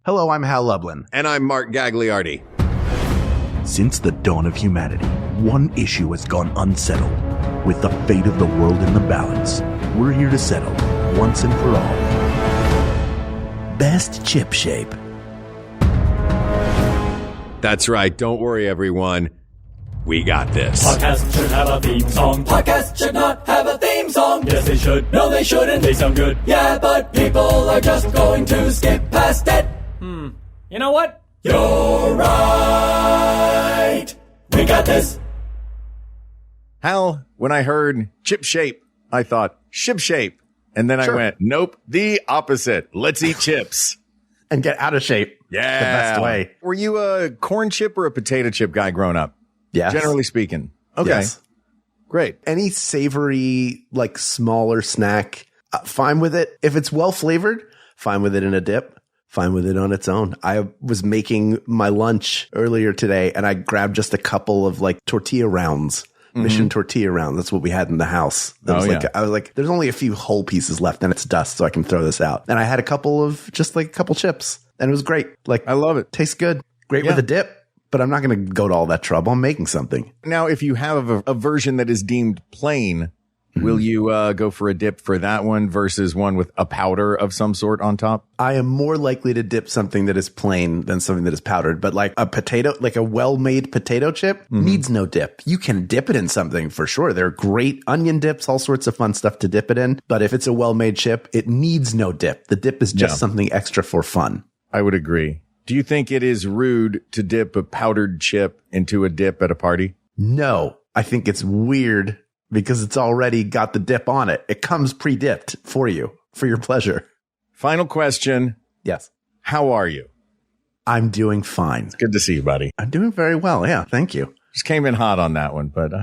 Hello, I'm Hal Lublin. And I'm Mark Gagliardi. Since the dawn of humanity, one issue has gone unsettled. With the fate of the world in the balance, we're here to settle, once and for all. Best chip shape. That's right. Don't worry, everyone. We got this. Podcasts should have a theme song. Podcasts should not have a theme song. Yes, they should. No, they shouldn't. They sound good. Yeah, but people are just going to skip past it. You know what? You're right. We got this. Hal, when I heard chip shape, I thought ship shape. And then I went, nope, the opposite. Let's eat chips. And get out of shape. Yeah. The best way. Were you a corn chip or a potato chip guy growing up? Yes. Generally speaking. Okay. Yes. Great. Any savory, like smaller snack, fine with it. If it's well flavored, fine with it in a dip. Fine with it on its own. I was making my lunch earlier today and I grabbed just a couple of like tortilla rounds, Mission tortilla rounds. That's what we had in the house. I was like, there's only a few whole pieces left and it's dust, so I can throw this out. And I had a couple of just like a couple chips and it was great. Like, I love it. Tastes good. Great with a dip, but I'm not going to go to all that trouble. I'm making something. Now, if you have a version that is deemed plain, will you go for a dip for that one versus one with a powder of some sort on top? I am more likely to dip something that is plain than something that is powdered. But like a potato, like a well-made potato chip needs no dip. You can dip it in something for sure. There are great onion dips, all sorts of fun stuff to dip it in. But if it's a well-made chip, it needs no dip. The dip is just something extra for fun. I would agree. Do you think it is rude to dip a powdered chip into a dip at a party? No, I think it's weird because it's already got the dip on it. It comes pre-dipped for you, for your pleasure. Final question. Yes. How are you? I'm doing fine. Good to see you, buddy. I'm doing very well. Yeah, thank you. Just came in hot on that one, but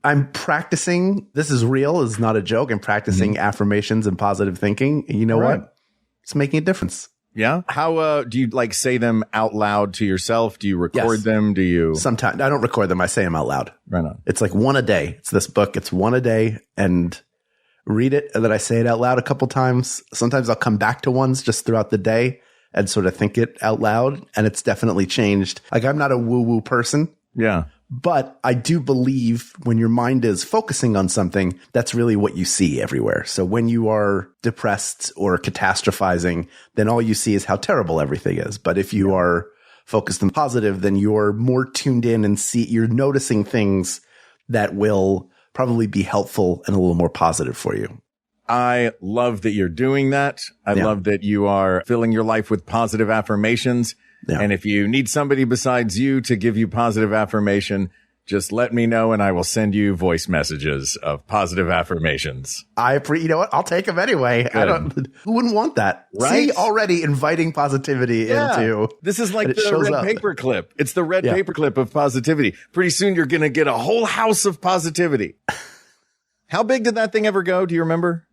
I'm practicing. This is real. It's not a joke. I'm practicing affirmations and positive thinking. And you know what? It's making a difference. Yeah. How do you like say them out loud to yourself? Do you record them? Do you? Sometimes I don't record them. I say them out loud. Right on. It's like one a day. It's this book. It's one a day and read it. And then I say it out loud a couple times. Sometimes I'll come back to ones just throughout the day and sort of think it out loud. And it's definitely changed. Like I'm not a woo woo person. Yeah. But I do believe when your mind is focusing on something, that's really what you see everywhere. So when you are depressed or catastrophizing, then all you see is how terrible everything is. But if you are focused on positive, then you're more tuned in and you're noticing things that will probably be helpful and a little more positive for you. I love that you're doing that. I love that you are filling your life with positive affirmations. Yeah. And if you need somebody besides you to give you positive affirmation, just let me know and I will send you voice messages of positive affirmations. You know what? I'll take them anyway. Who wouldn't want that? Right? See, already inviting positivity into. This is like the red paperclip. It's the red paperclip of positivity. Pretty soon you're going to get a whole house of positivity. How big did that thing ever go? Do you remember?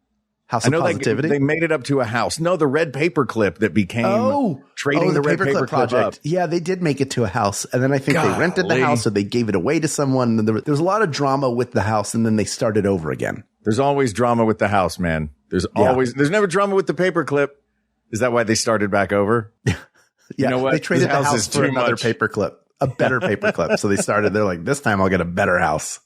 House of Positivity? They made it up to a house. No, the red paperclip that became trading the red paperclip project. Up. Yeah, they did make it to a house. And then I think they rented the house or they gave it away to someone. And there was a lot of drama with the house and then they started over again. There's always drama with the house, man. There's never drama with the paperclip. Is that why they started back over? Yeah. You know what? They traded the house for another paperclip, a better paperclip. So they're like, this time I'll get a better house.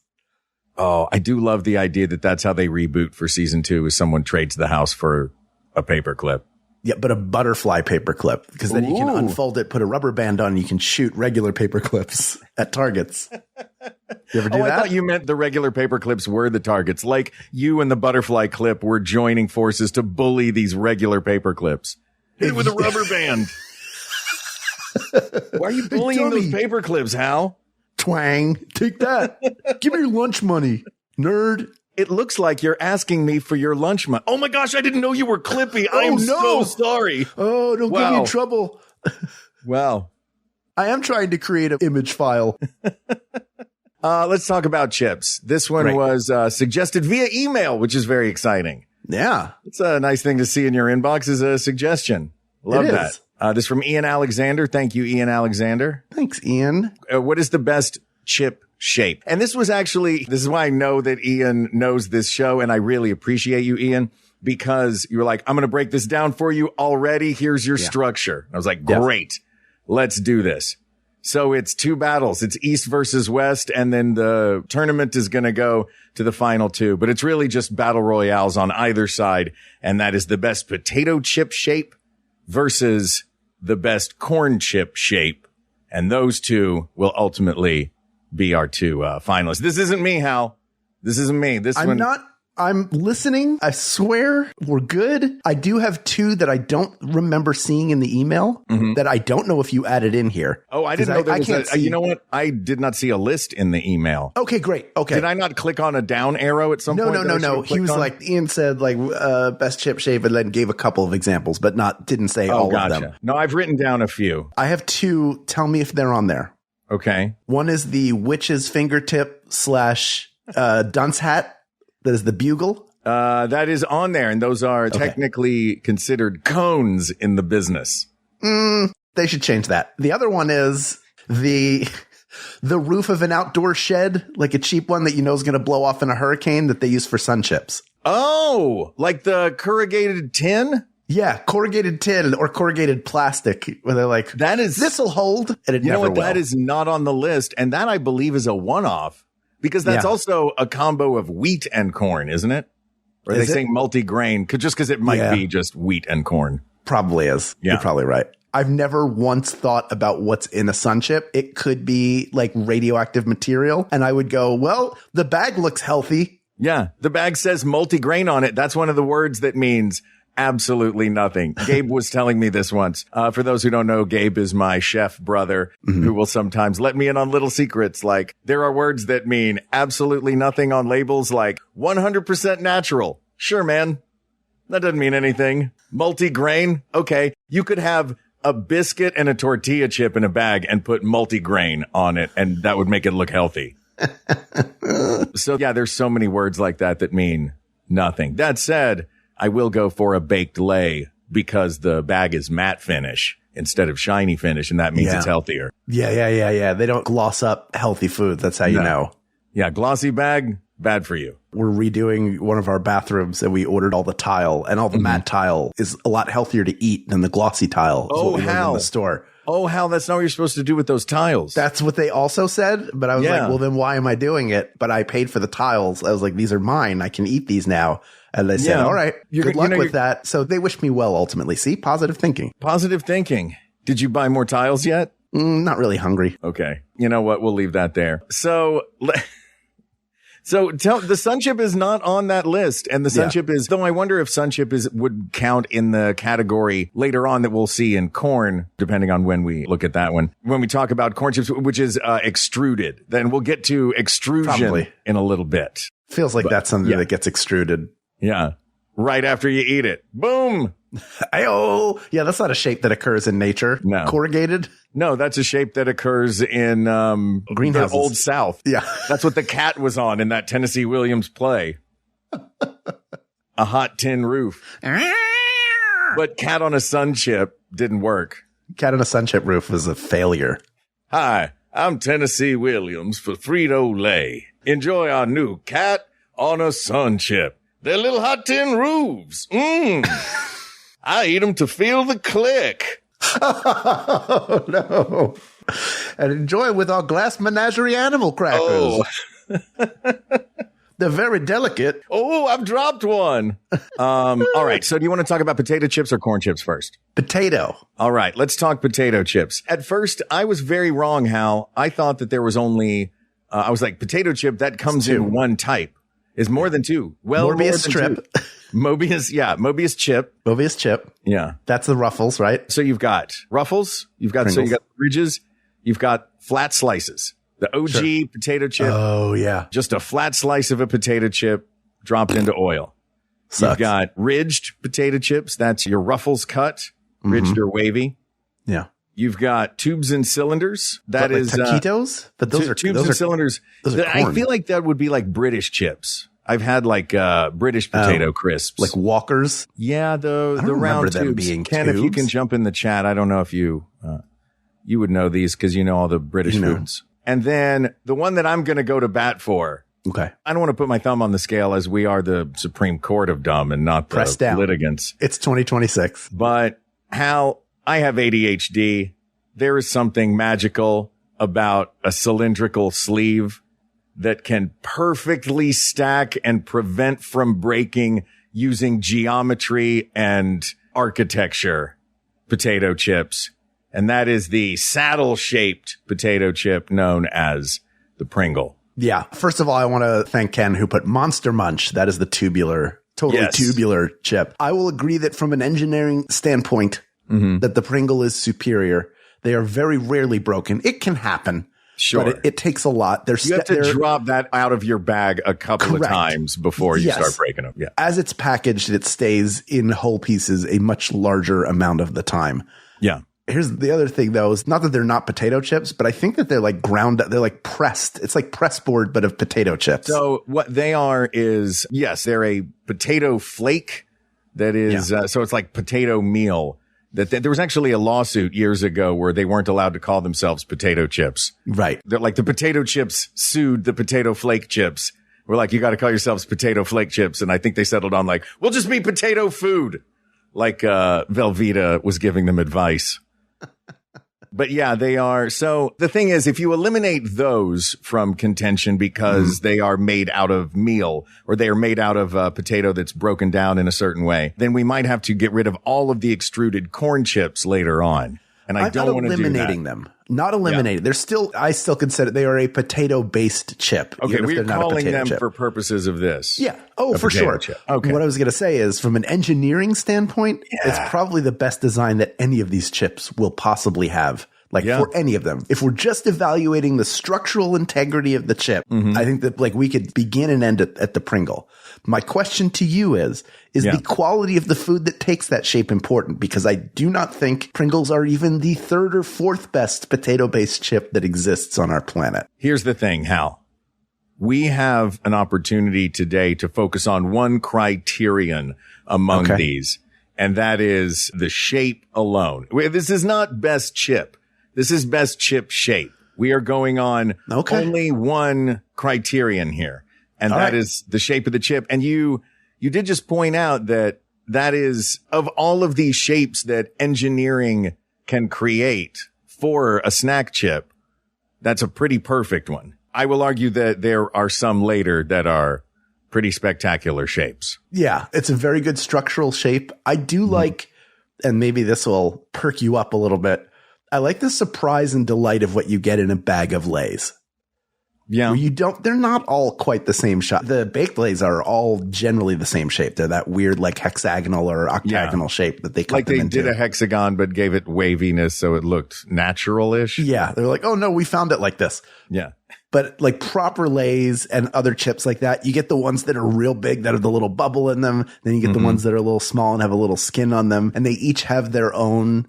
Oh, I do love the idea that that's how they reboot for season 2 is someone trades the house for a paperclip. Yeah, but a butterfly paperclip because then you can unfold it, put a rubber band on, and you can shoot regular paperclips at targets. You ever do that? I thought you meant the regular paperclips were the targets. Like you and the butterfly clip were joining forces to bully these regular paperclips. Hit it with a rubber band. Why are you bullying those paperclips, Hal? Twang. Take that. Give me your lunch money, nerd. It looks like you're asking me for your lunch money. Oh my gosh, I didn't know you were Clippy. I'm so sorry. Oh, don't get me in trouble. Well, I am trying to create an image file. Let's talk about chips. This one was suggested via email, which is very exciting. Yeah. It's a nice thing to see in your inbox as a suggestion. Love that. This is from Ian Alexander. Thank you, Ian Alexander. Thanks, Ian. What is the best chip shape? And this is why I know that Ian knows this show, and I really appreciate you, Ian. because you were like, I'm going to break this down for you already. Here's your structure. I was like, great, let's do this. So it's 2 battles. It's East versus West. And then the tournament is going to go to the final 2, but it's really just battle royales on either side. And that is the best potato chip shape versus the best corn chip shape. And those 2 will ultimately be our 2 finalists. This isn't me, Hal. This isn't me. I'm listening. I swear we're good. I do have 2 that I don't remember seeing in the email that I don't know if you added in here. Oh, I didn't know there was you know what? I did not see a list in the email. Okay, great. Okay. Did I not click on a down arrow at some point? No. He was like, Ian said like best chip shape and then gave a couple of examples, but didn't say all of them. No, I've written down a few. I have 2. Tell me if they're on there. Okay. One is the witch's fingertip /dunce hat. That is the bugle. That is on there, and those are technically considered cones in the business. They should change that. The other one is the roof of an outdoor shed, like a cheap one that you know is going to blow off in a hurricane that they use for sun chips. Oh, like the corrugated tin? Yeah, corrugated tin or corrugated plastic, where they're like, this'll hold, and it never will. That is not on the list, and that I believe is a one-off. Because that's also a combo of wheat and corn, isn't it? Or are they saying multi-grain? Just because it might be just wheat and corn. Probably is. Yeah. You're probably right. I've never once thought about what's in a sun chip. It could be like radioactive material. And I would go, well, the bag looks healthy. Yeah. The bag says multi-grain on it. That's one of the words that means absolutely nothing. Gabe was telling me this once. For those who don't know, Gabe is my chef brother who will sometimes let me in on little secrets. Like there are words that mean absolutely nothing on labels, like 100% natural. Sure, man. That doesn't mean anything. Multi-grain. Okay. You could have a biscuit and a tortilla chip in a bag and put multi-grain on it, and that would make it look healthy. So yeah, there's so many words like that that mean nothing. That said, I will go for a baked lay because the bag is matte finish instead of shiny finish, and that means it's healthier. Yeah. They don't gloss up healthy food. That's how you know. Yeah, glossy bag, bad for you. We're redoing one of our bathrooms, and we ordered all the tile, and all the matte tile is a lot healthier to eat than the glossy tile. Oh, how? In the store. Oh, Hal, that's not what you're supposed to do with those tiles. That's what they also said. But I was like, well, then why am I doing it? But I paid for the tiles. I was like, these are mine. I can eat these now. And they said, all right, good luck with that. So they wished me well, ultimately. See, positive thinking. Positive thinking. Did you buy more tiles yet? Not really hungry. Okay. You know what? We'll leave that there. So the sun chip is not on that list. And the sun chip is, though I wonder if sun chip would count in the category later on that we'll see in corn, depending on when we look at that one. When we talk about corn chips, which is extruded, then we'll get to extrusion in a little bit. Feels like that's something that gets extruded. Yeah. Right after you eat it. Boom. Ayo. Yeah, that's not a shape that occurs in nature. No. Corrugated? No, that's a shape that occurs in greenhouses. The Old South. Yeah. That's what the cat was on in that Tennessee Williams play. A hot tin roof. But cat on a sun chip didn't work. Cat on a sun chip roof was a failure. Hi, I'm Tennessee Williams for Frito-Lay. Enjoy our new cat on a sun chip. They're little hot tin roofs. I eat them to feel the click. Oh, no. And enjoy with our glass menagerie animal crackers. Oh. They're very delicate. Oh, I've dropped one. All right. So do you want to talk about potato chips or corn chips first? Potato. All right. Let's talk potato chips. At first, I was very wrong, Hal. I thought that there was only, I was like, potato chip, that comes in one type. Is more than two. Well, Morbius strip. Mobius chip. Mobius chip. Yeah. That's the Ruffles, right? So you've got Ruffles, you've got ridges, you've got flat slices. The OG potato chip. Oh, yeah. Just a flat slice of a potato chip dropped into oil. Sucks. You've got ridged potato chips. That's your Ruffles cut, ridged or wavy. Yeah. You've got tubes and cylinders. That is taquitos, but those are tubes and cylinders. Those are corn. I feel like that would be like British chips. I've had like British potato crisps, like Walkers. Yeah, the round tubes. Being Ken, tubes. If you can jump in the chat, I don't know if you would know these because you know all the British foods. And then the one that I'm going to go to bat for Okay. I don't want to put my thumb on the scale as we are the Supreme Court of dumb and not the litigants. It's 2026. But Hal, I have ADHD. There is something magical about a cylindrical sleeve that can perfectly stack and prevent from breaking using geometry and architecture potato chips. And that is the saddle-shaped potato chip known as the Pringle. Yeah. First of all, I want to thank Ken who put Monster Munch. That is the tubular chip. I will agree that from an engineering standpoint, that the Pringle is superior. They are very rarely broken. It can happen. Sure. But it takes a lot. You have to drop that out of your bag a couple of times before you start breaking them. Yeah. As it's packaged, it stays in whole pieces a much larger amount of the time. Yeah. Here's the other thing, though, is not that they're not potato chips, but I think that they're like ground up. They're like pressed. It's like press board, but of potato chips. So what they are is, yes, they're a potato flake that is, so it's like potato meal. There was actually a lawsuit years ago where they weren't allowed to call themselves potato chips. Right. They're like the potato chips sued the potato flake chips. We're like, you got to call yourselves potato flake chips. And I think they settled on like, we'll just be potato food. Like, Velveeta was giving them advice. But yeah, they are. So the thing is, if you eliminate those from contention because they are made out of meal or they are made out of potato that's broken down in a certain way, then we might have to get rid of all of the extruded corn chips later on. And I don't want to do that. Eliminating them. Not eliminated. They're still, I still consider they are a potato based chip. Okay. We're calling them for purposes of this. Yeah. Oh, for sure. Chip. Okay. What I was going to say is from an engineering standpoint, it's probably the best design that any of these chips will possibly have. Like for any of them. If we're just evaluating the structural integrity of the chip, I think that like we could begin and end at the Pringle. My question to you is the quality of the food that takes that shape important? Because I do not think Pringles are even the third or fourth best potato-based chip that exists on our planet. Here's the thing, Hal. We have an opportunity today to focus on one criterion among these, and that is the shape alone. This is not best chip. This is best chip shape. We are going on only one criterion here, and that is the shape of the chip. And you did just point out that is of all of these shapes that engineering can create for a snack chip, that's a pretty perfect one. I will argue that there are some later that are pretty spectacular shapes. Yeah, it's a very good structural shape. I do like, and maybe this will perk you up a little bit, I like the surprise and delight of what you get in a bag of Lay's. Yeah. Where they're not all quite the same shape. The baked Lay's are all generally the same shape. They're that weird like hexagonal or octagonal shape that they cut them into. Like they did a hexagon but gave it waviness so it looked natural-ish. Yeah. They're like, oh no, we found it like this. Yeah. But like proper Lay's and other chips like that, you get the ones that are real big that have the little bubble in them. Then you get the ones that are a little small and have a little skin on them. And they each have their own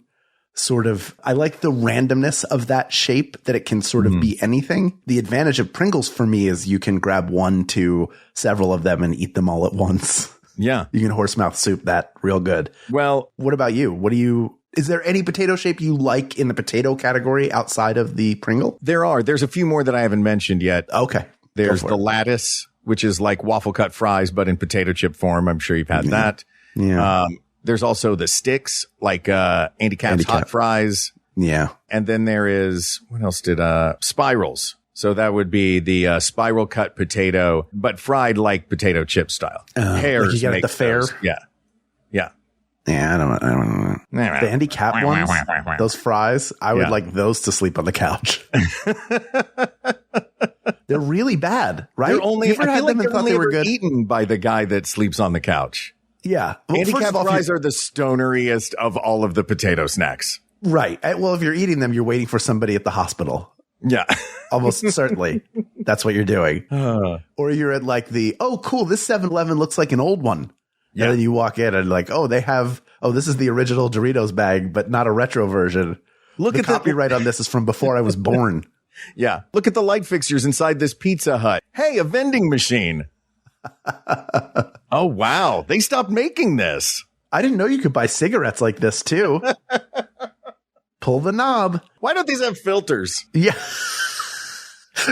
sort of, I like the randomness of that shape, that it can sort of be anything. The advantage of Pringles for me is you can grab one to several of them and eat them all at once. Yeah. You can horse mouth soup that real good. Well, what about you? Is there any potato shape you like in the potato category outside of the Pringle? There's a few more that I haven't mentioned yet. Okay. There's the lattice, which is like waffle cut fries, but in potato chip form. I'm sure you've had that. Yeah. There's also the sticks, like Andy Capp's hot fries. Yeah. And then there is, what else spirals. So that would be the spiral cut potato, but fried like potato chip style. Like you get at the fair? Yeah. Yeah. Yeah, I don't know. The Andy Capp ones, those fries, I would like those to sleep on the couch. They're really bad, right? They're only, I feel like they're only ever eaten by the guy that sleeps on the couch. Yeah. Well, Andy Capp fries are the stoneriest of all of the potato snacks. Right. Well, if you're eating them, you're waiting for somebody at the hospital. Yeah. Almost certainly. That's what you're doing. Or you're at like oh, cool, this 7-Eleven looks like an old one. Yeah. And then you walk in and like, this is the original Doritos bag, but not a retro version. Look at the copyright on this is from before I was born. Yeah. Look at the light fixtures inside this Pizza Hut. Hey, a vending machine. Oh, wow. They stopped making this. I didn't know you could buy cigarettes like this, too. Pull the knob. Why don't these have filters? Yeah.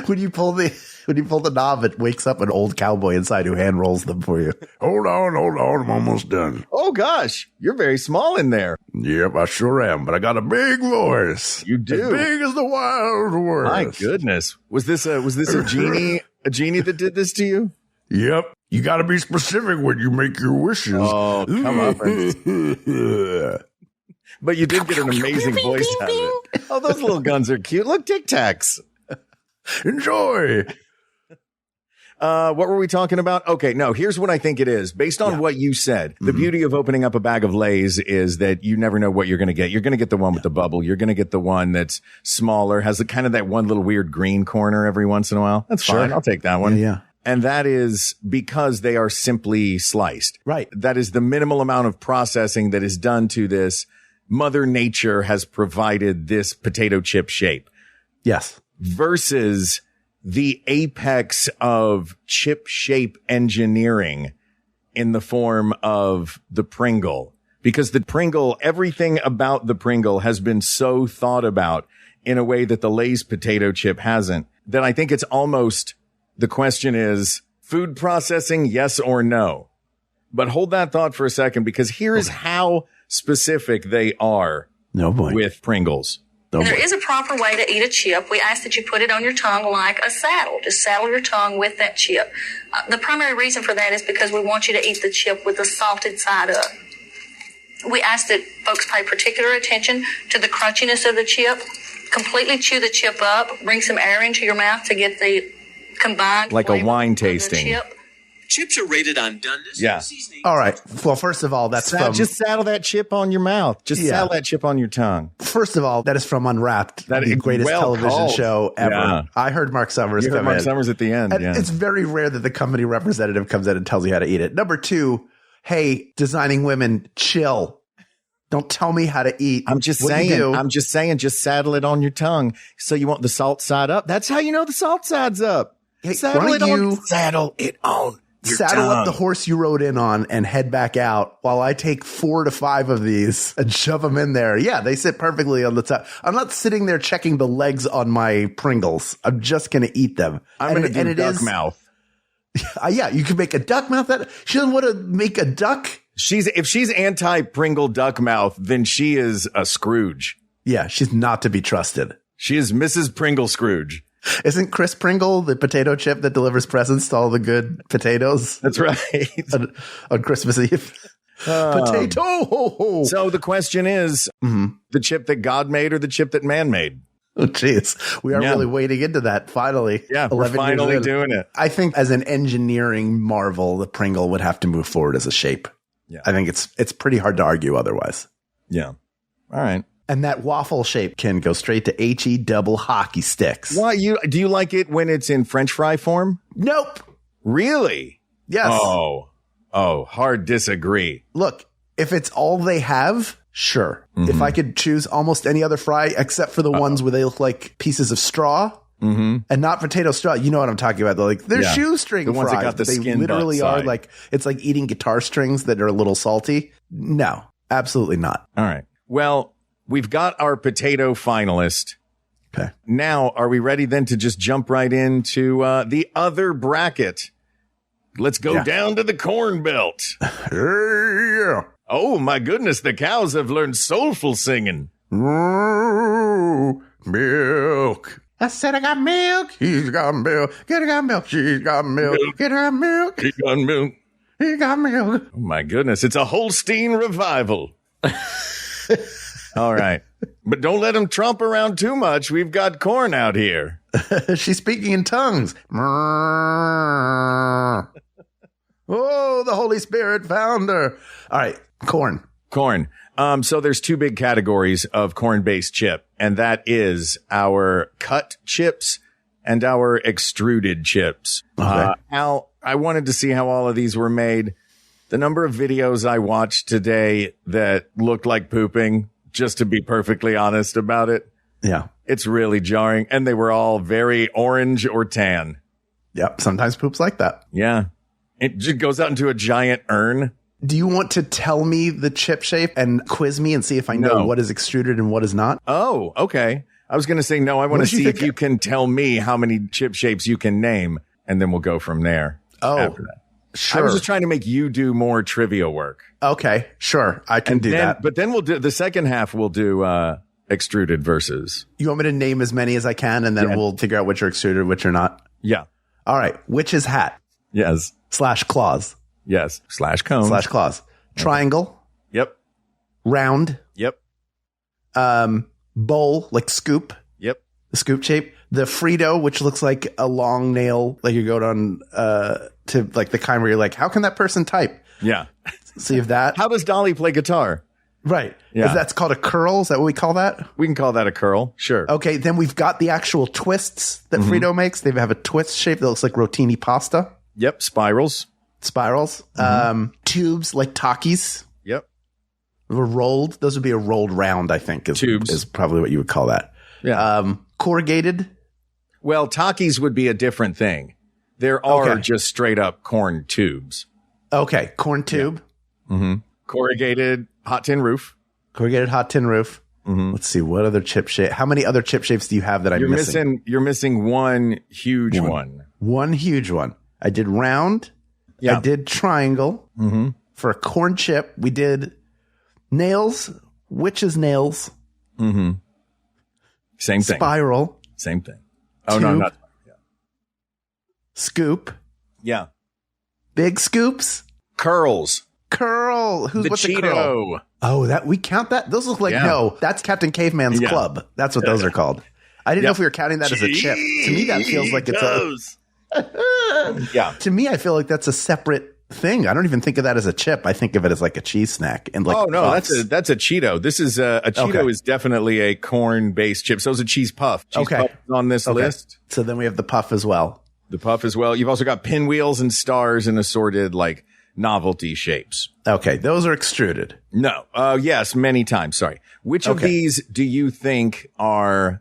When you pull the When you pull the knob, it wakes up an old cowboy inside who hand rolls them for you. Hold on, I'm almost done. Oh gosh, you're very small in there. Yep, I sure am, but I got a big voice. You do. As big as the Wild West. My goodness. Was this a genie? A genie that did this to you? Yep. You got to be specific when you make your wishes. Oh, come up. But you did get an amazing voice out of it. Oh, those little guns are cute. Look, Tic Tacs. Enjoy. What were we talking about? Okay, no, here's what I think it is. Based on what you said, the beauty of opening up a bag of Lay's is that you never know what you're going to get. You're going to get the one with the bubble. You're going to get the one that's smaller, has kind of that one little weird green corner every once in a while. That's fine. I'll take that one. Yeah. And that is because they are simply sliced. Right. That is the minimal amount of processing that is done to this. Mother Nature has provided this potato chip shape. Yes. Versus the apex of chip shape engineering in the form of the Pringle. Because the Pringle, everything about the Pringle has been so thought about in a way that the Lay's potato chip hasn't, that I think it's almost, the question is, food processing, yes or no? But hold that thought for a second, because here is how specific they are with Pringles. There is a proper way to eat a chip. We ask that you put it on your tongue like a saddle. Just saddle your tongue with that chip. The primary reason for that is because we want you to eat the chip with the salted side up. We ask that folks pay particular attention to the crunchiness of the chip. Completely chew the chip up. Bring some air into your mouth to get the combined like a wine tasting. Chip. Chips are rated on doneness. Yeah. All right. Well, first of all, that's from... Just saddle that chip on your mouth. Just saddle that chip on your tongue. First of all, that is from Unwrapped, the greatest television show ever. Yeah. I heard Mark Summers come in. Mark Summers at the end. And it's very rare that the company representative comes in and tells you how to eat it. Number two, hey, designing women, chill. Don't tell me how to eat. I'm just saying, just saddle it on your tongue so you want the salt side up. That's how you know the salt side's up. Hey, saddle it on. Saddle up the horse you rode in on and head back out while I take 4 to 5 of these and shove them in there. Yeah, they sit perfectly on the top. I'm not sitting there checking the legs on my Pringles. I'm just going to eat them. I'm going to do duck mouth. Yeah, you can make a duck mouth. She doesn't want to make a duck. If she's anti-Pringle duck mouth, then she is a Scrooge. Yeah, she's not to be trusted. She is Mrs. Pringle Scrooge. Isn't Chris Pringle the potato chip that delivers presents to all the good potatoes? That's right. on Christmas Eve. Potato! So the question is, the chip that God made or the chip that man made? Oh, jeez. We are really wading into that, finally. Yeah, we're finally doing it. I think as an engineering marvel, the Pringle would have to move forward as a shape. Yeah. I think it's pretty hard to argue otherwise. Yeah. All right. And that waffle shape can go straight to HE double hockey sticks. Why do you like it when it's in French fry form? Nope. Really? Yes. Oh, hard disagree. Look, if it's all they have, sure. If I could choose almost any other fry except for the ones where they look like pieces of straw and not potato straw, you know what I'm talking about. They're shoestring the ones fries. That got the they skin literally are side. Like it's like eating guitar strings that are a little salty. No, absolutely not. All right. Well, we've got our potato finalist. Okay. Now, are we ready then to just jump right into the other bracket? Let's go down to the corn belt. Yeah. Oh, my goodness. The cows have learned soulful singing. Ooh, milk. I said I got milk. He's got milk. Get her got milk. She's got milk. Get her milk. He got milk. He got milk. Oh, my goodness. It's a Holstein revival. All right. But don't let him tromp around too much. We've got corn out here. She's speaking in tongues. Oh, the Holy Spirit found her. All right. Corn. So there's 2 big categories of corn-based chip, and that is our cut chips and our extruded chips. Okay. Al, I wanted to see how all of these were made. The number of videos I watched today that looked like pooping, just to be perfectly honest about it. Yeah. It's really jarring. And they were all very orange or tan. Yep. Sometimes poop's like that. Yeah. It just goes out into a giant urn. Do you want to tell me the chip shape and quiz me and see if I know what is extruded and what is not? Oh, okay. I was going to say, no, I want to did you see if think? you can tell me how many chip shapes you can name, and then we'll go from there. After that. Sure. I was just trying to make you do more trivia work. Okay, sure. I can do that. But then we'll do the second half. We'll do extruded versus. You want me to name as many as I can, and then we'll figure out which are extruded, which are not? Yeah. All right. Witch's hat Yes. / claws Yes. / cone. / claws. Triangle, Yep. round, Yep. bowl, like scoop, Yep. the scoop shape. The Frito, which looks like a long nail, like you go down to like the kind where you're like, how can that person type? Yeah. So you have that. How does Dolly play guitar? Right. Yeah. That's called a curl. Is that what we call that? We can call that a curl. Sure. Okay. Then we've got the actual twists that Frito makes. They have a twist shape that looks like rotini pasta. Yep. Spirals. Spirals. Tubes like Takis. Yep. Were rolled. Those would be a rolled round, I think. Tubes. Is probably what you would call that. Yeah. Corrugated. Well, Takis would be a different thing. There are Okay. just straight up corn tubes. Okay. Corn tube. Corrugated hot tin roof. Corrugated hot tin roof. Let's see. What other chip shape? How many other chip shapes do you have that I'm missing? You're missing one huge one. One huge one. I did round. Yeah. I did triangle. For a corn chip, we did nails, witch's nails, Same thing. spiral, Same thing. Oh, no, Tube. not. scoop, Yeah. big scoops, Curls. curl. What's a curl? Cheeto. Oh, that we count that? Those look like no. That's Captain Caveman's Yeah. Club. That's what those are called. I didn't know if we were counting that as a chip. To me, that feels like it's a. Yeah. To me, I feel like that's a separate thing. I don't even think of that as a chip. I think of it as like a cheese snack. And like, Oh no, puffs. that's a Cheeto. This is a Cheeto Okay. is definitely a corn based chip. So is a cheese puff. Cheese Okay. puff is on this Okay. list. So then we have the puff as well. The puff as well. You've also got pinwheels and stars and assorted like novelty shapes. Okay, those are extruded. No. Yes, many times. Sorry. Which of Okay. these do you think are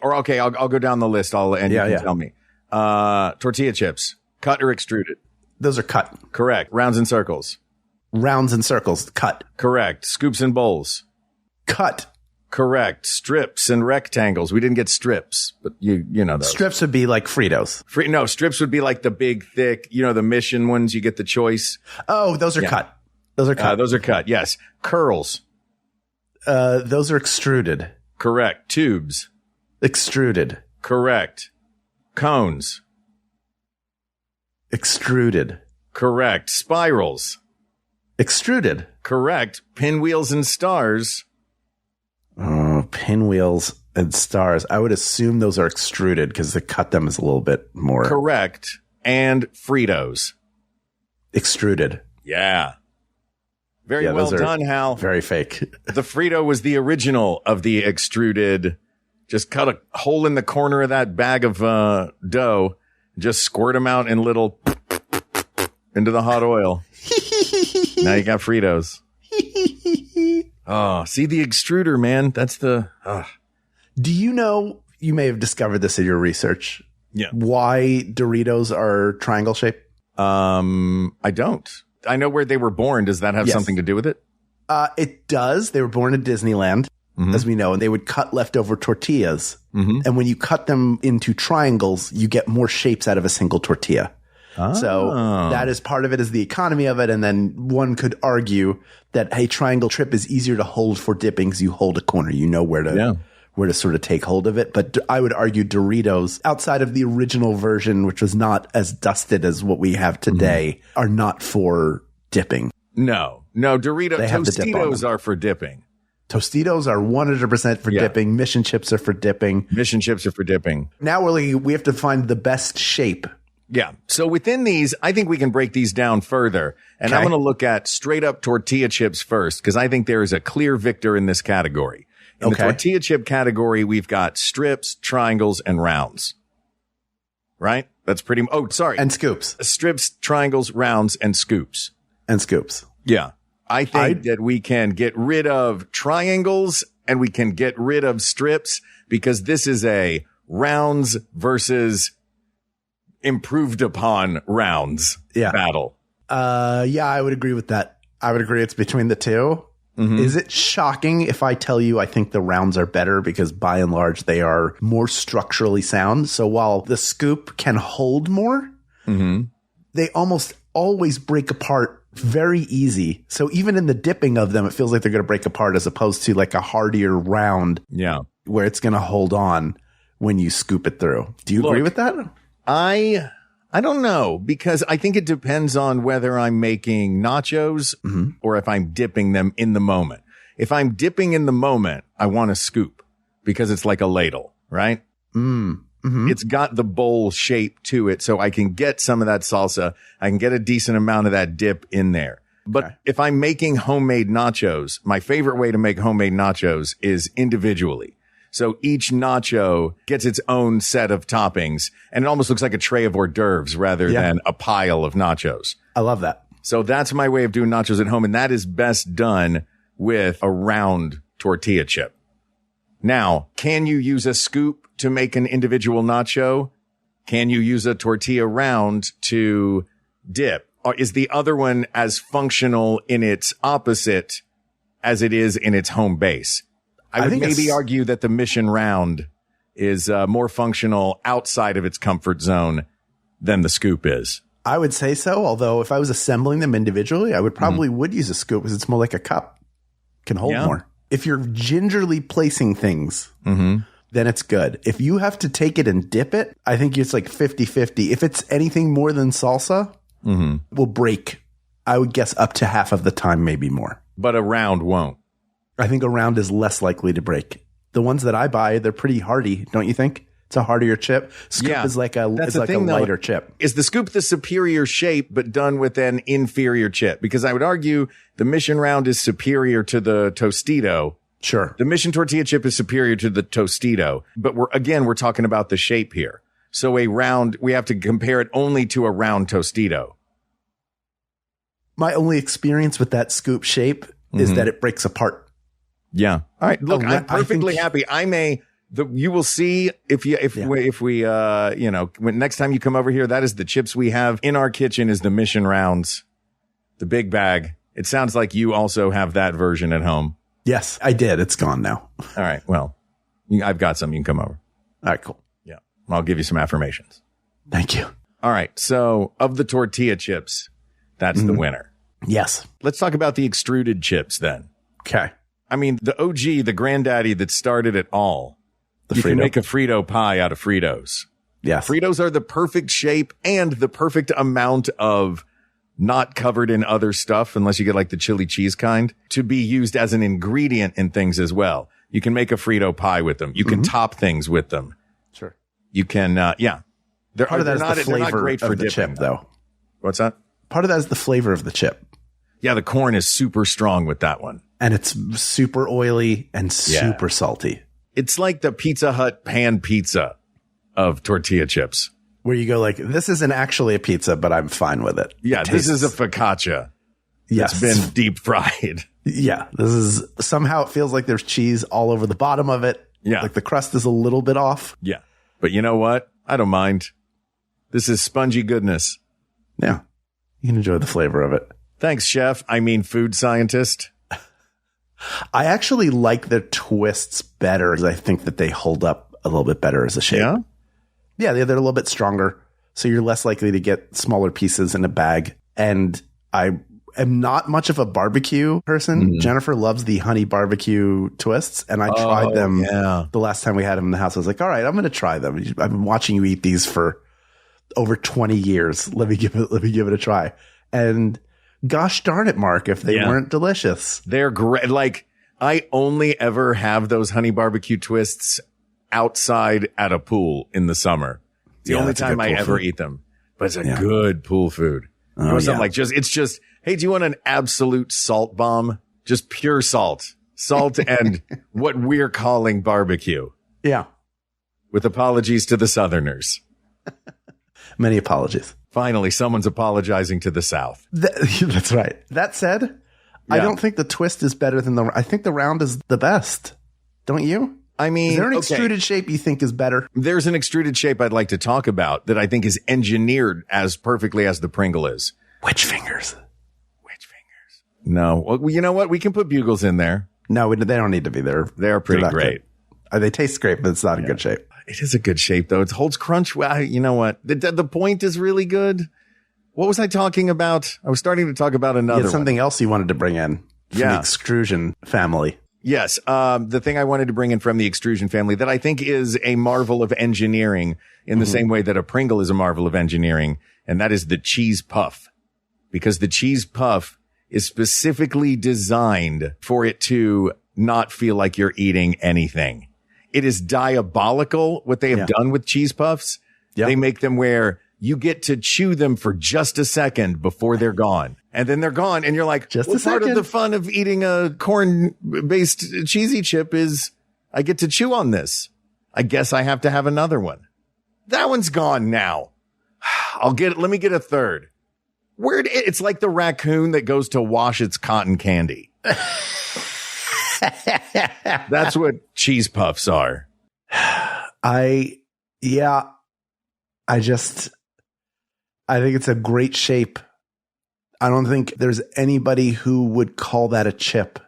or okay, I'll go down the list. You can tell me. Tortilla chips, cut or extruded? Those are cut. Correct. Rounds and circles. Rounds and circles, cut. Correct. Scoops and bowls. Cut. Correct. Strips and rectangles. We didn't get strips, but you know those. Strips would be like Fritos. No, strips would be like the big, thick, the mission ones. You get the choice. Oh, those are cut. Those are cut. Those are cut. Yes. Curls. Those are extruded. Correct. Tubes. Extruded. Correct. Cones. Extruded. Correct. Spirals. Extruded. Correct. Pinwheels and stars. Oh, pinwheels and stars. I would assume those are extruded because to cut them is a little bit more Correct. And Fritos. extruded. Yeah. Very Yeah, well those are done, Hal. Very fake. The Frito was the original of the extruded. Just cut a hole in the corner of that bag of dough. Just squirt them out in little into the hot oil. Now you got Fritos. Oh, see the extruder, man. That's the. Do you know, you may have discovered this in your research, Yeah. why Doritos are triangle shaped? I don't. I know where they were born. Does that have Yes. something to do with it? It does. They were born in Disneyland, as we know, and they would cut leftover tortillas. And when you cut them into triangles, you get more shapes out of a single tortilla. So that is part of it, is the economy of it. And then one could argue that a triangle trip is easier to hold for dipping because you hold a corner. You know where to sort of take hold of it. But I would argue Doritos, outside of the original version, which was not as dusted as what we have today, are not for dipping. No, Dorito They have the dip on Tostitos them. are for dipping. Tostitos are 100% for dipping. Mission chips are for dipping. Mission chips are for dipping. Now we have to find the best shape. Yeah. So within these, I think we can break these down further. And I'm Okay. going to look at straight up tortilla chips first, because I think there is a clear victor in this category. In the Okay. tortilla chip category, we've got strips, triangles, and rounds. Right? That's pretty. Oh, sorry. And scoops. Strips, triangles, rounds, and scoops. And scoops. Yeah. I think that we can get rid of triangles and we can get rid of strips, because this is a rounds versus improved upon rounds Yeah. battle. Yeah, I would agree with that. I would agree it's between the two. Is it shocking if I tell you I think the rounds are better because by and large they are more structurally sound? So while the scoop can hold more, they almost always break apart very easy. So even in the dipping of them, it feels like they're going to break apart as opposed to like a hardier round where it's going to hold on when you scoop it through. Do you agree with that? I don't know, because I think it depends on whether I'm making nachos or if I'm dipping them in the moment. If I'm dipping in the moment, I want a scoop because it's like a ladle, right? It's got the bowl shape to it, so I can get some of that salsa. I can get a decent amount of that dip in there. But if I'm making homemade nachos, my favorite way to make homemade nachos is individually. So each nacho gets its own set of toppings, and it almost looks like a tray of hors d'oeuvres rather than a pile of nachos. I love that. So that's my way of doing nachos at home, and that is best done with a round tortilla chip. Now, can you use a scoop to make an individual nacho? Can you use a tortilla round to dip? Or is the other one as functional in its opposite as it is in its home base? I would maybe argue that the Mission Round is more functional outside of its comfort zone than the scoop is. I would say so, although if I was assembling them individually, I would probably would use a scoop because it's more like a cup. Can hold more. If you're gingerly placing things, then it's good. If you have to take it and dip it, I think it's like 50-50. If it's anything more than salsa, will break, I would guess, up to half of the time, maybe more. But a round won't. I think a round is less likely to break. The ones that I buy, they're pretty hardy, don't you think? It's a hardier chip. Scoop is like a lighter chip. Is the scoop the superior shape, but done with an inferior chip? Because I would argue the Mission Round is superior to the Tostito. Sure. The Mission Tortilla chip is superior to the Tostito. But we're talking about the shape here. So a round, we have to compare it only to a round Tostito. My only experience with that scoop shape is that it breaks apart. Yeah. All right. Look, I'm perfectly happy. You will see when next time you come over here, that is the chips we have in our kitchen is the Mission Rounds, the big bag. It sounds like you also have that version at home. Yes, I did. It's gone now. All right. Well, I've got some. You can come over. All right, cool. Yeah. I'll give you some affirmations. Thank you. All right. So of the tortilla chips, that's the winner. Yes. Let's talk about the extruded chips then. Okay. I mean, the OG, the granddaddy that started it all. You Frito. can make a Frito pie out of Fritos. Yes. Fritos are the perfect shape and the perfect amount of not covered in other stuff, unless you get like the chili cheese kind, to be used as an ingredient in things as well. You can make a Frito pie with them. You can top things with them. Sure. You can, They're, Part of that is the they're not flavor great for of the dipping, chip, though. What's that? Part of that is the flavor of the chip. Yeah, the corn is super strong with that one. And it's super oily and super salty. It's like the Pizza Hut pan pizza of tortilla chips. Where you go like, this isn't actually a pizza, but I'm fine with it. Yeah, this is a focaccia. Yes. It's been deep fried. Yeah. This is somehow it feels like there's cheese all over the bottom of it. Yeah. Like the crust is a little bit off. Yeah. But you know what? I don't mind. This is spongy goodness. Yeah. You can enjoy the flavor of it. Thanks, chef. I mean, food scientist. I actually like the twists better because I think that they hold up a little bit better as a shape. Yeah? Yeah, they're a little bit stronger. So you're less likely to get smaller pieces in a bag. And I am not much of a barbecue person. Jennifer loves the honey barbecue twists. And I tried them the last time we had them in the house. I was like, all right, I'm going to try them. I've been watching you eat these for over 20 years. Let me give it a try. And gosh darn it, Mark, if they weren't delicious. They're great. Like, I only ever have those honey barbecue twists outside at a pool in the summer. It's the only time I ever eat them. But it's a good pool food. You know, something like it's just, hey, do you want an absolute salt bomb? Just pure salt. Salt and what we're calling barbecue. Yeah. With apologies to the Southerners. Many apologies. Finally, someone's apologizing to the South. That's right. That said, I don't think the twist is better than I think the round is the best. Don't you? I mean, is there an extruded shape you think is better? There's an extruded shape I'd like to talk about that I think is engineered as perfectly as the Pringle is. Which fingers? No. Well, you know what? We can put Bugles in there. No, they don't need to be there. They're pretty great. They taste great, but it's not a good shape. It is a good shape, though. It holds crunch. Well, you know what? The point is really good. What was I talking about? I was starting to talk about another something else you wanted to bring in from the extrusion family. Yes. The thing I wanted to bring in from the extrusion family that I think is a marvel of engineering in the same way that a Pringle is a marvel of engineering, and that is the cheese puff. Because the cheese puff is specifically designed for it to not feel like you're eating anything. It is diabolical what they have done with cheese puffs. Yep. They make them where you get to chew them for just a second before they're gone. And then they're gone. And you're like, just a second. Part of the fun of eating a corn-based cheesy chip is I get to chew on this. I guess I have to have another one. That one's gone now. Let me get a third. It's like the raccoon that goes to wash its cotton candy. That's what cheese puffs are. I think it's a great shape. I don't think there's anybody who would call that a chip.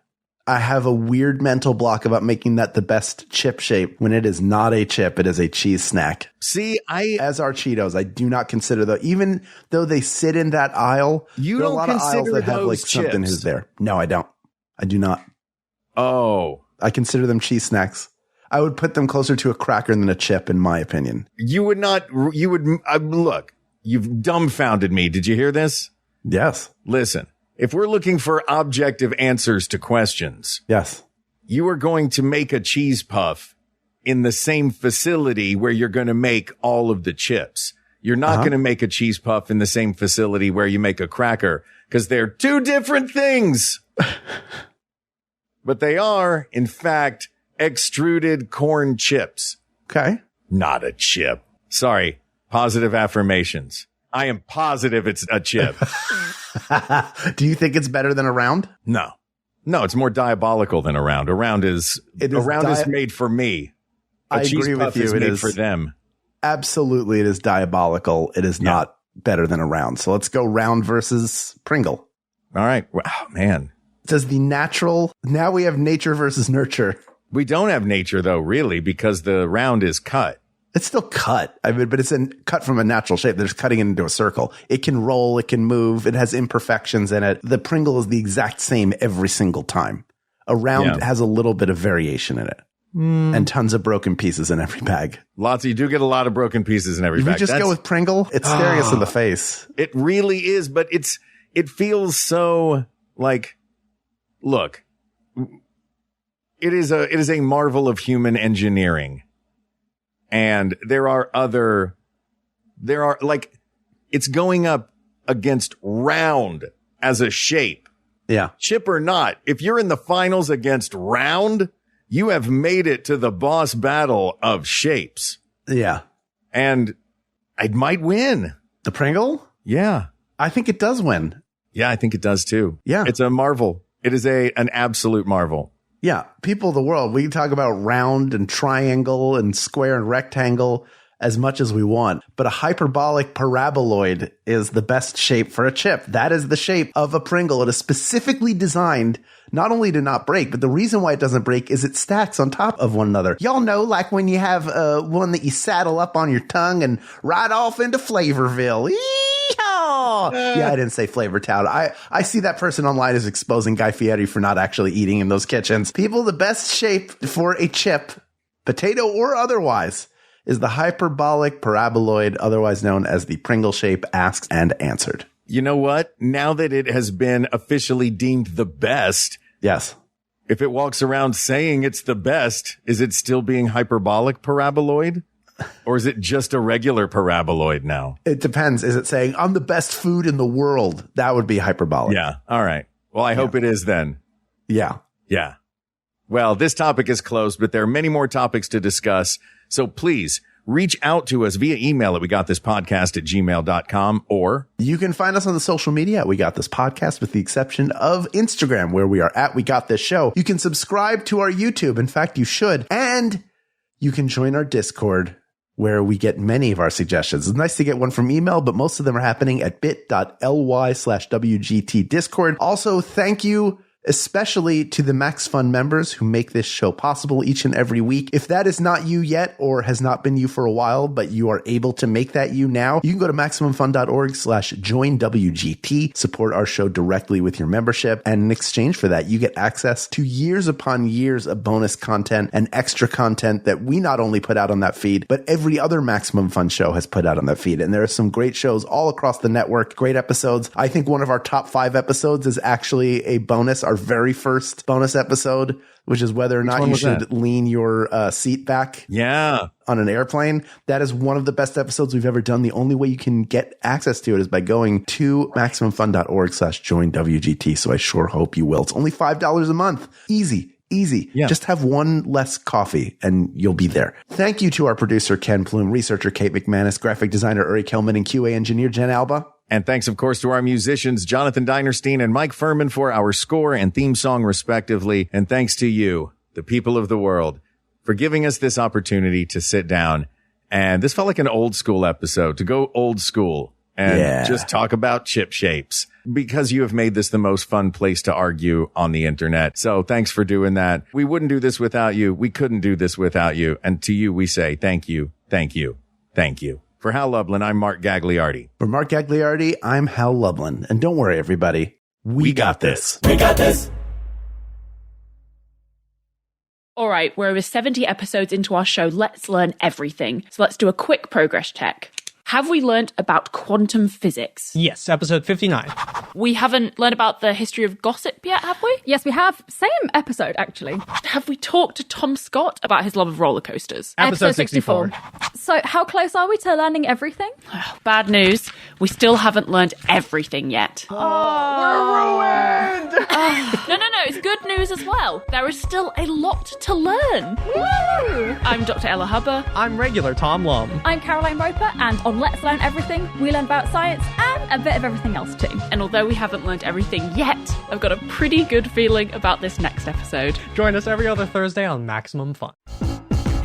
I have a weird mental block about making that the best chip shape when it is not a chip. It is a cheese snack. See, as are Cheetos, I do not consider those, even though they sit in that aisle. You don't a lot consider of aisles that have like chips. something is there. No, I don't. I do not. Oh, I consider them cheese snacks. I would put them closer to a cracker than a chip, in my opinion. Look, you've dumbfounded me. Did you hear this? Yes. Listen, if we're looking for objective answers to questions. Yes. You are going to make a cheese puff in the same facility where you're going to make all of the chips. You're not going to make a cheese puff in the same facility where you make a cracker because they're two different things. But they are, in fact, extruded corn chips. Okay. Not a chip. Sorry. Positive affirmations. I am positive it's a chip. Do you think it's better than a round? No. No, it's more diabolical than a round. A round is made for me. I agree with you. It is for them. Absolutely. It is diabolical. It is not better than a round. So let's go round versus Pringle. All right. Wow, man. It says the natural. Now we have nature versus nurture. We don't have nature, though, really, because the round is cut. It's still cut. I mean, but it's cut from a natural shape. They're just cutting it into a circle. It can roll. It can move. It has imperfections in it. The Pringle is the exact same every single time. A round has a little bit of variation in it. And tons of broken pieces in every bag. You do get a lot of broken pieces in every bag. If we just go with Pringle, it's staring us in the face. It really is, but it feels so like, look, it is a marvel of human engineering. And it's going up against round as a shape. Yeah. Chip or not, if you're in the finals against round, you have made it to the boss battle of shapes. Yeah. And I might win. The Pringle? Yeah. I think it does win. Yeah, I think it does too. Yeah. It's a marvel. It is an absolute marvel. Yeah. People of the world, we can talk about round and triangle and square and rectangle as much as we want, but a hyperbolic paraboloid is the best shape for a chip. That is the shape of a Pringle. It is specifically designed not only to not break, but the reason why it doesn't break is it stacks on top of one another. Y'all know, like when you have one that you saddle up on your tongue and ride off into Flavorville. Yeah, I didn't say Flavor Town. I see that person online as exposing Guy Fieri for not actually eating in those kitchens. People, the best shape for a chip, potato or otherwise, is the hyperbolic paraboloid, otherwise known as the Pringle shape, asked and answered. You know what? Now that it has been officially deemed the best. Yes. If it walks around saying it's the best, is it still being hyperbolic paraboloid? Or is it just a regular paraboloid now? It depends. Is it saying, I'm the best food in the world? That would be hyperbolic. Yeah. All right. Well, I hope it is then. Yeah. Yeah. Well, this topic is closed, but there are many more topics to discuss. So please reach out to us via email at wegotThisPodcast@gmail.com, or you can find us on the social media at We Got This Podcast, with the exception of Instagram, where we are at We Got This Show. You can subscribe to our YouTube. In fact, you should. And you can join our Discord where we get many of our suggestions. It's nice to get one from email, but most of them are happening at bit.ly/WGT Discord. Also, thank you especially to the Max Fun members who make this show possible each and every week. If that is not you yet or has not been you for a while, but you are able to make that you now, you can go to MaximumFun.org/joinWGT, support our show directly with your membership. And in exchange for that, you get access to years upon years of bonus content and extra content that we not only put out on that feed, but every other Maximum Fun show has put out on that feed. And there are some great shows all across the network, great episodes. I think one of our top 5 episodes is actually a bonus, our very first bonus episode, which is whether or not you should lean your seat back on an airplane. That is one of the best episodes we've ever done. The only way you can get access to it is by going to MaximumFun.org/joinWGT. So I sure hope you will. It's only $5 a month. Easy. Yeah. Just have one less coffee and you'll be there. Thank you to our producer, Ken Plume, researcher, Kate McManus, graphic designer, Uri Kelman, and QA engineer, Jen Alba. And thanks, of course, to our musicians, Jonathan Dinerstein and Mike Furman, for our score and theme song, respectively. And thanks to you, the people of the world, for giving us this opportunity to sit down. And this felt like an old school episode, to go old school and just talk about chip shapes, because you have made this the most fun place to argue on the internet. So thanks for doing that. We wouldn't do this without you. We couldn't do this without you. And to you, we say thank you, thank you, thank you. For Hal Lublin, I'm Mark Gagliardi. For Mark Gagliardi, I'm Hal Lublin. And don't worry, everybody. We got this. We got this. All right, we're over 70 episodes into our show. Let's learn everything. So let's do a quick progress check. Have we learned about quantum physics? Yes, episode 59. We haven't learned about the history of gossip yet, have we? Yes, we have. Same episode, actually. Have we talked to Tom Scott about his love of roller coasters? Episode 64. So how close are we to learning everything? Bad news. We still haven't learned everything yet. We're ruined! No, it's good news as well. There is still a lot to learn. Woo! I'm Dr. Ella Hubber. I'm regular Tom Lum. I'm Caroline Roper, and on Let's Learn Everything, we learn about science and a bit of everything else too. And although we haven't learned everything yet, I've got a pretty good feeling about this next episode. Join us every other Thursday on Maximum Fun.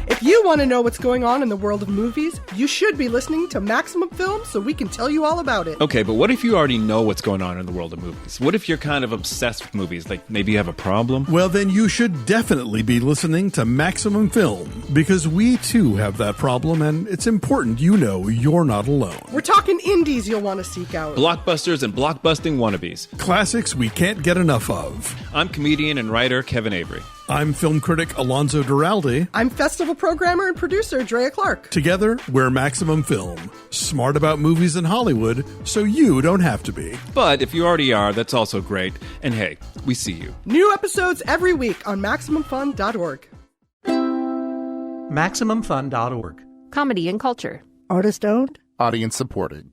If you want to know what's going on in the world of movies, you should be listening to Maximum Film so we can tell you all about it. Okay, but what if you already know what's going on in the world of movies? What if you're kind of obsessed with movies, like maybe you have a problem? Well, then you should definitely be listening to Maximum Film, because we too have that problem, and it's important you know you're not alone. We're talking indies you'll want to seek out. Blockbusters and blockbusting wannabes. Classics we can't get enough of. I'm comedian and writer Kevin Avery. I'm film critic Alonzo Duralde. I'm festival programmer and producer Drea Clark. Together, we're Maximum Film. Smart about movies in Hollywood, so you don't have to be. But if you already are, that's also great. And hey, we see you. New episodes every week on MaximumFun.org. MaximumFun.org. Comedy and culture. Artist owned. Audience supported.